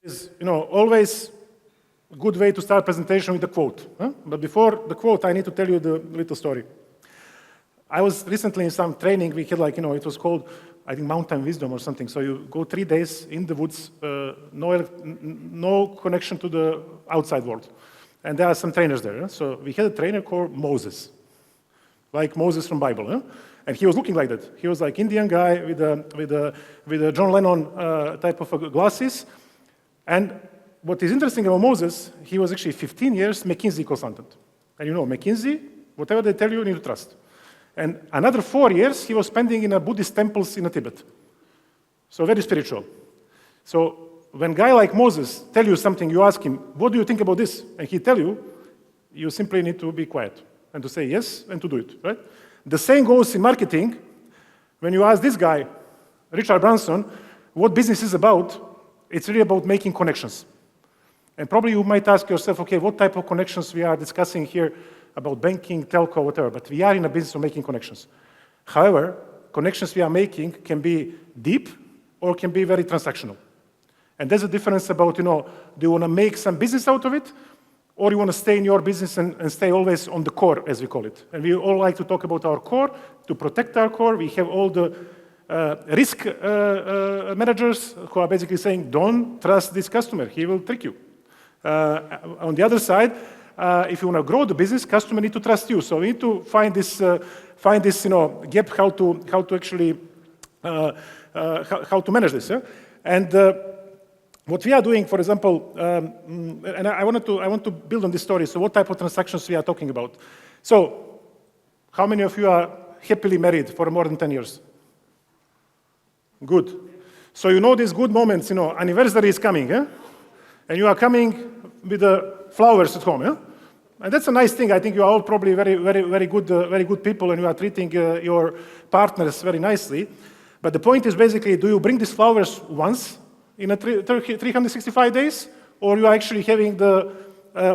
is, always a good way to start presentation with a quote. Huh? But before the quote, I need to tell you the little story. I was recently in some training. We had it was called, I think, Mountain Wisdom or something. So you go 3 days in the woods, no connection to the outside world. And there are some trainers there. Huh? So we had a trainer called Moses, like Moses from Bible. Huh? And he was looking like that. He was like Indian guy with a John Lennon type of glasses. And what is interesting about Moses, he was actually 15 years McKinsey consultant. And McKinsey, whatever they tell you, you need to trust. And another 4 years, he was spending in a Buddhist temples in Tibet. So very spiritual. So when a guy like Moses tell you something, you ask him, what do you think about this? And he tell you, you simply need to be quiet and to say yes and to do it, right? The same goes in marketing. When you ask this guy, Richard Branson, what business is about, it's really about making connections. And probably you might ask yourself, okay, what type of connections we are discussing here about banking, telco, whatever, but we are in a business of making connections. However, connections we are making can be deep or can be very transactional. And there's a difference about, do you want to make some business out of it, or you want to stay in your business and stay always on the core, as we call it. And we all like to talk about our core. To protect our core, we have all the risk managers who are basically saying, don't trust this customer, he will trick you. On the other side, if you want to grow the business, customer need to trust you. So we need to find this gap, how to actually how to manage this. Yeah? And what we are doing, for example, and I want to build on this story. So what type of transactions we are talking about? So how many of you are happily married for more than 10 years? Good. So these good moments, anniversary is coming, eh? And you are coming with the flowers at home, yeah? And that's a nice thing. I think you are all probably very, very, very good people, and you are treating your partners very nicely. But the point is basically, do you bring these flowers once in a 365 days, or you are actually having the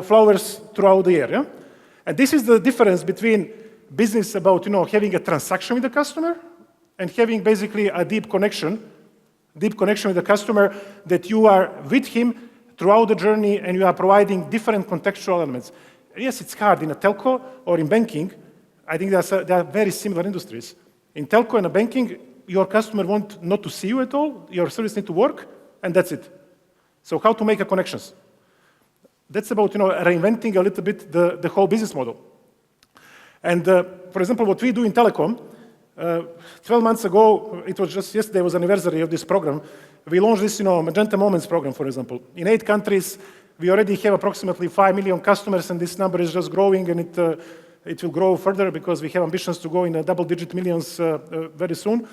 flowers throughout the year? Yeah? And this is the difference between business about having a transaction with the customer and having basically a deep connection with the customer, that you are with him throughout the journey and you are providing different contextual elements. Yes, it's hard in a telco or in banking. I think they are very similar industries. In telco and banking, your customer want not to see you at all. Your service need to work, and that's it. So how to make a connections? That's about reinventing a little bit the whole business model. And for example, what we do in telecom, 12 months ago, it was just yesterday was anniversary of this program. We launched this, Magenta Moments program, for example. In 8 countries, we already have approximately 5 million customers, and this number is just growing, and it will grow further because we have ambitions to go in a double-digit millions very soon.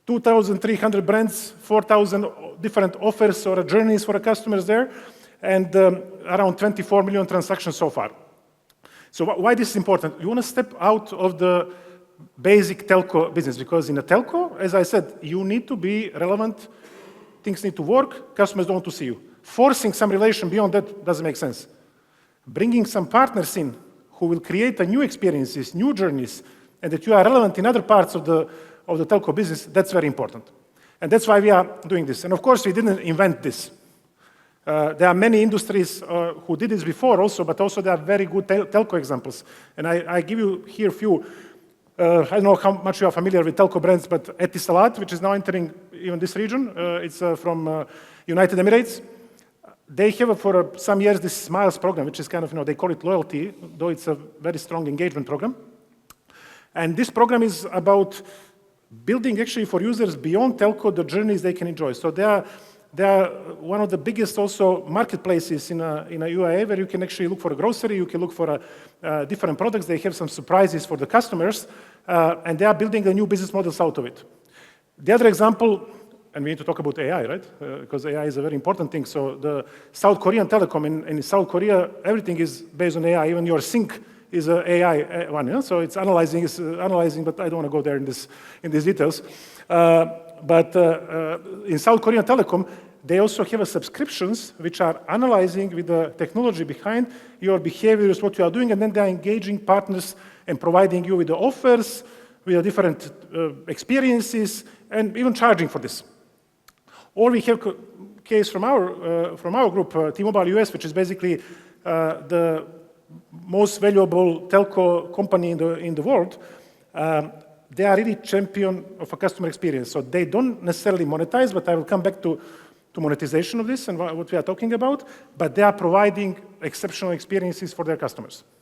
2,300 brands, 4,000 different offers or journeys for the customers there, and around 24 million transactions so far. So why this is important? You want to step out of the basic telco business, because in a telco, as I said, you need to be relevant, things need to work, customers don't want to see you. Forcing some relation beyond that doesn't make sense. Bringing some partners in who will create a new experiences, new journeys, and that you are relevant in other parts of the telco business, that's very important. And that's why we are doing this. And of course, we didn't invent this. There are many industries who did this before also, but also there are very good telco examples. And I give you here a few. I don't know how much you are familiar with telco brands, but Etisalat, which is now entering even this region, it's from United Emirates. They have for some years this Smiles program, which is kind of, they call it loyalty, though it's a very strong engagement program. And this program is about building actually for users beyond telco the journeys they can enjoy. So they are one of the biggest also marketplaces in a UAE, where you can actually look for a grocery, you can look for different products. They have some surprises for the customers, and they are building the new business models out of it. The other example, and we need to talk about AI, right? Because AI is a very important thing. So the South Korean telecom, in South Korea, everything is based on AI. Even your sync is an AI one. Yeah? So it's analyzing, but I don't want to go there in these details. But in South Korean telecom, they also have subscriptions which are analyzing with the technology behind your behaviors, what you are doing, and then they are engaging partners and providing you with the offers, with the different experiences, and even charging for this. Or we have case from our group, T-Mobile US, which is basically the most valuable telco company in the world, they are really champion of a customer experience. So they don't necessarily monetize, but I will come back to monetization of this and what we are talking about, but they are providing exceptional experiences for their customers.